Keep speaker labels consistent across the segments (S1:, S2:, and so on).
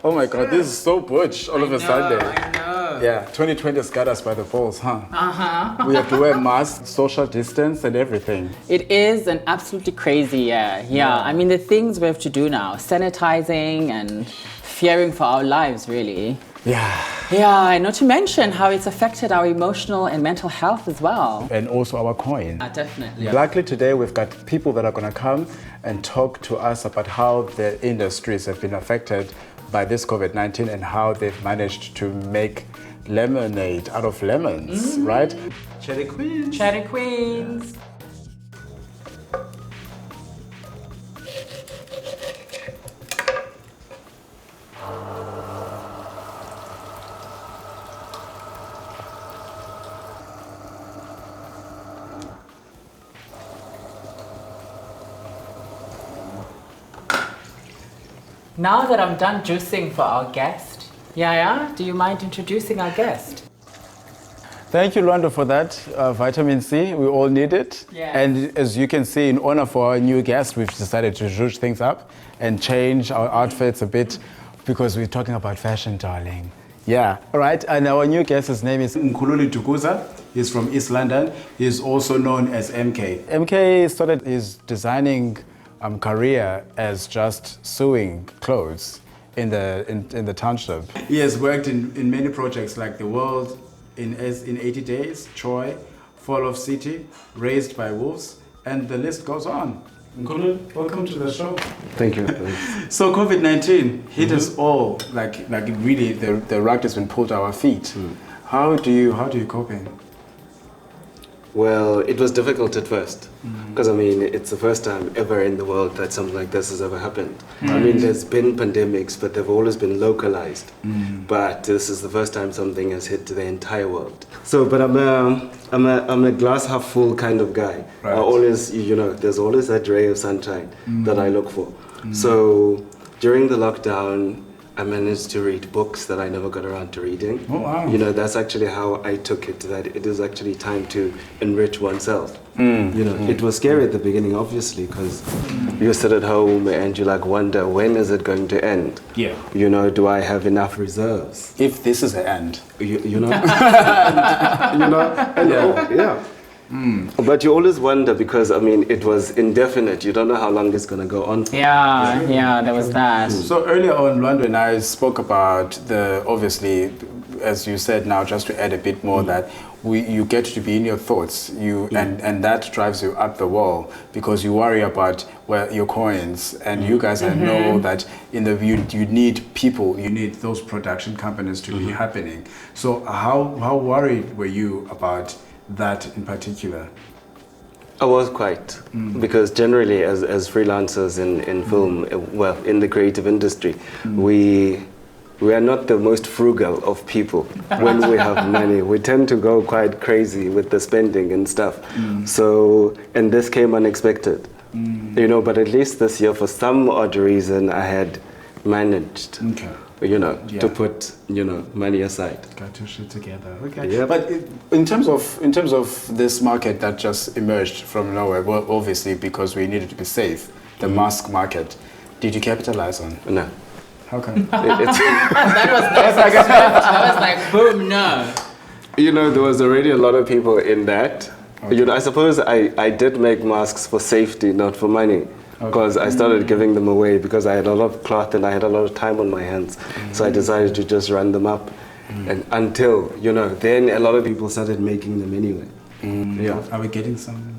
S1: Oh my God, this is so butch all of a sudden.
S2: I know.
S1: Yeah, 2020 has got us by the balls, huh?
S2: Uh-huh.
S1: We have to wear masks, social distance, and everything.
S2: It is an absolutely crazy year. Yeah, I mean, the things we have to do now, sanitizing and fearing for our lives, really.
S1: Yeah.
S2: Yeah, and not to mention how it's affected our emotional and mental health as well.
S1: And also our coin.
S2: Definitely.
S1: Luckily today we've got people that are going to come and talk to us about how the industries have been affected by this COVID-19 and how they've managed to make lemonade out of lemons, right? Chatty Queens.
S2: Chatty Queens. Now that I'm done juicing for our guest, Yaya, do you mind introducing our guest?
S1: Thank you, Lwando, for that vitamin C. We all need it.
S2: Yes.
S1: And as you can see, in honor for our new guest, we've decided to zhuzh things up and change our outfits a bit because we're talking about fashion, darling. Yeah, all right. And our new guest, his name is Mkhululi Dukuza. He's from East London. He's also known as MK. MK started his designing career as just sewing clothes in the township. He has worked in many projects like The World in 80 Days, Troy, Fall of City, Raised by Wolves, and the list goes on. Mkhululi, welcome to the show.
S3: Thank you.
S1: So COVID-19 hit us all like really the rug has been pulled at our feet. How do you coping?
S3: Well, it was difficult at first because I mean it's the first time ever in the world that something like this has ever happened. I mean, there's been pandemics, but they've always been localized. But this is the first time something has hit the entire world. So, but I'm a glass half full kind of guy.
S1: Right.
S3: I always, there's always that ray of sunshine that I look for. So during the lockdown, I managed to read books that I never got around to reading.
S1: Oh, wow.
S3: That's actually how I took it, that it is actually time to enrich oneself. It was scary at the beginning, obviously, because you sit at home and you wonder, when is it going to end?
S1: Yeah.
S3: Do I have enough reserves?
S1: If this is the end.
S3: But you always wonder because, I mean, it was indefinite. You don't know how long it's going to go on for.
S2: Yeah, there was that.
S1: So earlier on, Lwando and I spoke about obviously, as you said now, just to add a bit more, that you get to be in your thoughts, and that drives you up the wall because you worry about your coins, and you guys know that you need people, you need those production companies to be happening. So how worried were you about that in particular?
S3: I was quite, because generally as freelancers in film, in the creative industry, we are not the most frugal of people when we have money. We tend to go quite crazy with the spending and stuff. So, and this came unexpected, but at least this year, for some odd reason, I had managed to put money aside.
S1: Got your shit together. Okay.
S3: Yep.
S1: But in terms of this market that just emerged from nowhere, well, obviously because we needed to be safe, the mask market, did you capitalize on?
S3: No.
S1: How come?
S2: That was like boom, no.
S3: There was already a lot of people in that. Okay. I suppose I did make masks for safety, not for money. Because I started giving them away because I had a lot of cloth and I had a lot of time on my hands. So I decided to just run them up. And until, then a lot of people started making them anyway.
S1: Yeah. Are we getting some?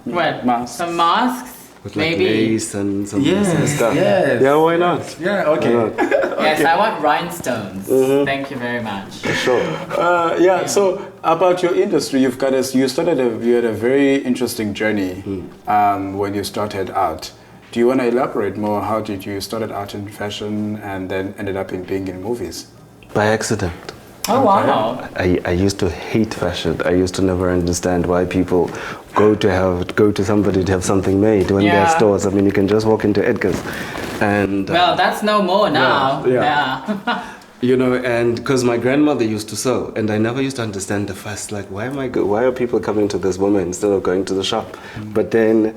S2: What?
S1: Masks?
S2: Some masks?
S3: With
S2: maybe.
S3: lace and some stuff.
S1: Yes.
S3: Yeah, why not?
S1: Yeah, okay.
S2: Yes, I want rhinestones. Thank you very much.
S3: Sure.
S1: So about your industry, you had a very interesting journey when you started out. Do you want to elaborate more? How did you started out in fashion and then ended up being in movies?
S3: By accident.
S2: Oh, wow.
S3: I used to hate fashion. I used to never understand why people go to somebody to have something made when there are stores. I mean, you can just walk into Edgar's and...
S2: well, that's no more now. Yeah.
S3: And because my grandmother used to sew, and I never used to understand the fuss, why are people coming to this woman instead of going to the shop? But then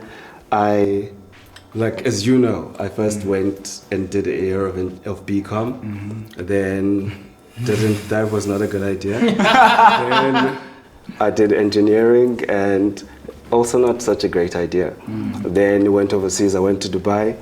S3: I like as you know, I first went and did a year of BCom, then that was not a good idea. Then I did engineering and also not such a great idea. Then went overseas, I went to Dubai.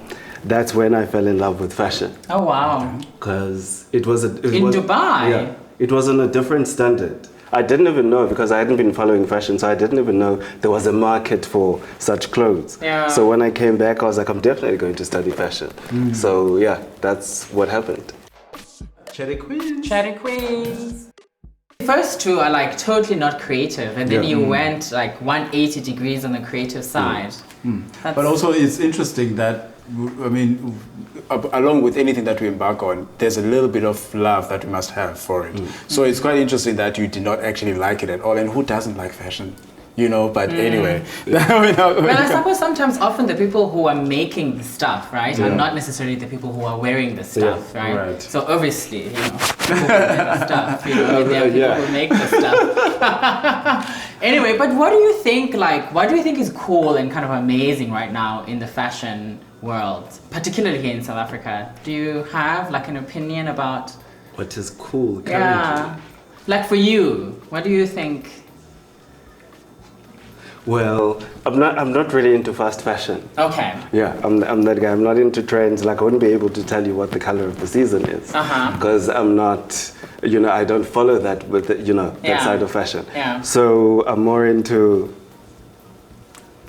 S3: That's when I fell in love with fashion.
S2: Oh wow.
S3: Because it was
S2: Dubai?
S3: Yeah, it was on a different standard. I didn't even know because I hadn't been following fashion, so I didn't even know there was a market for such clothes.
S2: Yeah.
S3: So when I came back, I was like, I'm definitely going to study fashion. So yeah, that's what happened.
S1: Chatty Queens.
S2: Chatty Queens. First two are like totally not creative, and then you went like 180 degrees on the creative side.
S1: But also it's interesting that, I mean, along with anything that we embark on, there's a little bit of love that we must have for it. So it's quite interesting that you did not actually like it at all. And who doesn't like fashion? You know, but anyway.
S2: Well, I suppose sometimes often the people who are making the stuff, right, are not necessarily the people who are wearing the stuff, right? So obviously, you know, people who make the stuff, you know, there are people who make the stuff. Anyway, but what do you think, what do you think is cool and kind of amazing right now in the fashion world, particularly here in South Africa? Do you have like an opinion about
S3: what is cool currently?
S2: Yeah, like for you, what do you think?
S3: Well, I'm not really into fast fashion.
S2: Okay.
S3: Yeah, I'm that guy. I'm not into trends. Like I wouldn't be able to tell you what the color of the season is because I'm not, you know, I don't follow that with the, you know, that side of fashion.
S2: Yeah.
S3: So I'm more into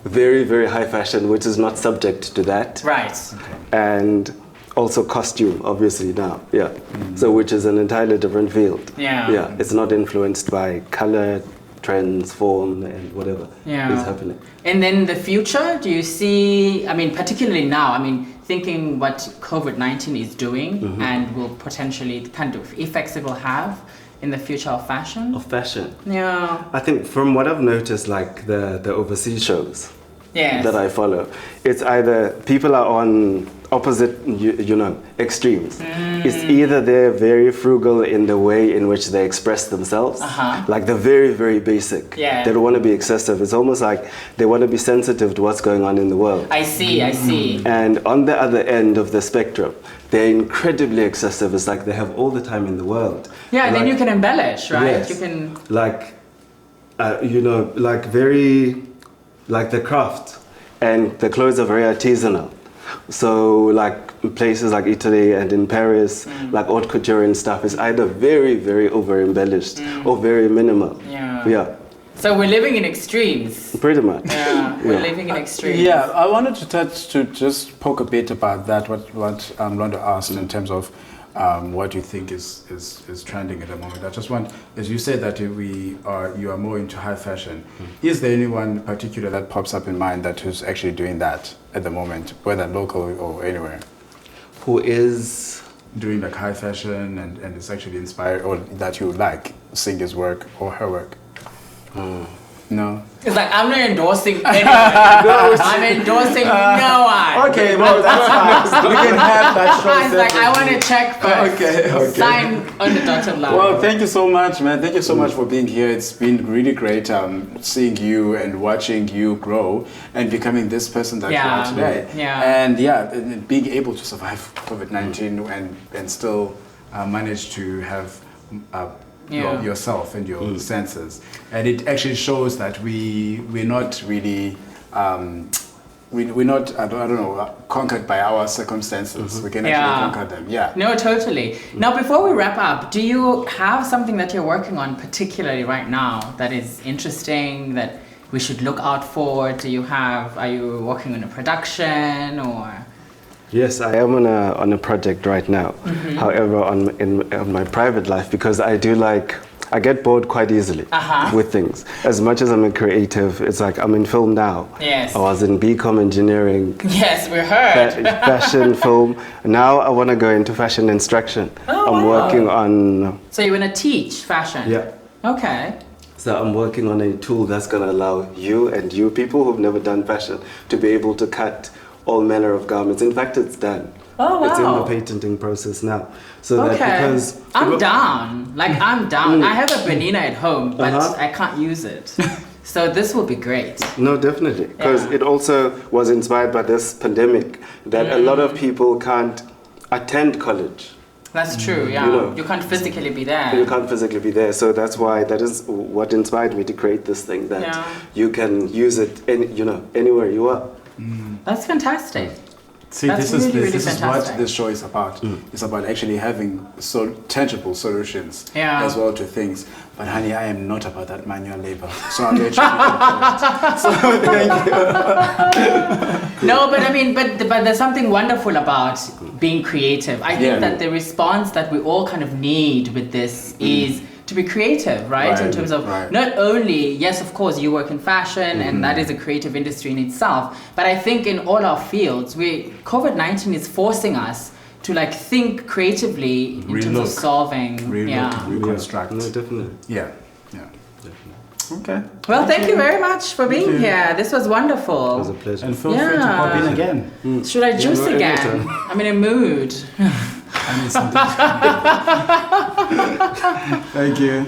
S3: very, very high fashion, which is not subject to that.
S2: Right.
S3: And also costume, obviously now. Yeah. So which is an entirely different field.
S2: Yeah.
S3: Yeah. It's not influenced by color, trends, form, and whatever is happening.
S2: And then the future, do you see, I mean, particularly now, I mean, thinking what COVID-19 is doing and will potentially, the kind of effects it will have in the future of fashion?
S3: Of fashion?
S2: Yeah.
S3: I think from what I've noticed, like the overseas shows that I follow, it's either people are on opposite, you know, extremes. It's either they're very frugal in the way in which they express themselves, like they're very, very basic.
S2: Yeah.
S3: They don't want to be excessive. It's almost like they want to be sensitive to what's going on in the world.
S2: I see, I see.
S3: And on the other end of the spectrum, they're incredibly excessive. It's like they have all the time in the world.
S2: Yeah, and then you can embellish, right?
S3: Yes.
S2: You can...
S3: Like, you know, like very, like the craft and the clothes are very artisanal. So like places like Italy and in Paris, like haute couture and stuff is either very, very over embellished or very minimal. Yeah.
S2: So we're living in extremes.
S3: Pretty much.
S2: Yeah, we're living in extremes.
S1: Yeah, I wanted to just poke a bit about that, what Londo asked in terms of what you think is trending at the moment. I just want, as you said that you are more into high fashion. Is there anyone particular that pops up in mind that who's actually doing that at the moment, whether local or anywhere?
S3: Who is
S1: doing like high fashion and is actually inspired, or that you like seeing his work or her work? No.
S2: It's like, I'm not endorsing anyone. I'm endorsing no one.
S1: Okay, well, that's fine. We can have that show.
S2: It's like, I want to check first.
S1: Okay.
S2: Sign on the dotted line.
S1: Well, thank you so much, man. Thank you so much for being here. It's been really great seeing you and watching you grow and becoming this person that you are today. And being able to survive COVID-19 and still manage to have yourself and your senses, and it actually shows that we're not really we're not I don't know conquered by our circumstances. We can actually conquer them. No, totally. Now, before we wrap up, do you have something that you're working on particularly right now that is interesting that we should look out for? Are you working on a production or?
S3: Yes, I am on a project right now. However, on my private life, because I get bored quite easily with things. As much as I'm a creative, it's like I'm in film now.
S2: Yes.
S3: I was in BCom engineering.
S2: Yes, we heard.
S3: Fashion, film. Now I want to go into fashion instruction. I'm working on...
S2: So you want to teach fashion?
S3: Yeah.
S2: Okay.
S3: So I'm working on a tool that's going to allow you people who've never done fashion to be able to cut all manner of garments. In fact, it's done.
S2: Oh, wow.
S3: It's in the patenting process now. So that because...
S2: I'm down. I'm down. I have a banana at home, but I can't use it. So this will be great.
S3: No, definitely. Because it also was inspired by this pandemic that a lot of people can't attend college.
S2: That's true, yeah. You can't physically be there.
S3: You can't physically be there. So that's why, that is what inspired me to create this thing, that you can use it anywhere you are.
S2: That's fantastic.
S1: See,
S2: That's
S1: this
S2: really
S1: is what
S2: fantastic.
S1: this show is about. It's about actually having tangible solutions as well to things. But honey, I am not about that manual labor. So I'll let you so thank you.
S2: No, but I mean, but there's something wonderful about being creative. I think that the response that we all kind of need with this is to be creative, right? In terms of not only, yes, of course, you work in fashion and that is a creative industry in itself, but I think in all our fields, COVID-19 is forcing us to like think creatively in terms of solving.
S1: Reconstruct.
S3: No, definitely.
S1: Yeah. Okay.
S2: Well, thank you very much for being here. This was wonderful.
S3: It was a pleasure.
S1: And feel free to pop in again.
S2: Should I juice again? I'm in a mood.
S1: I need something. Thank you.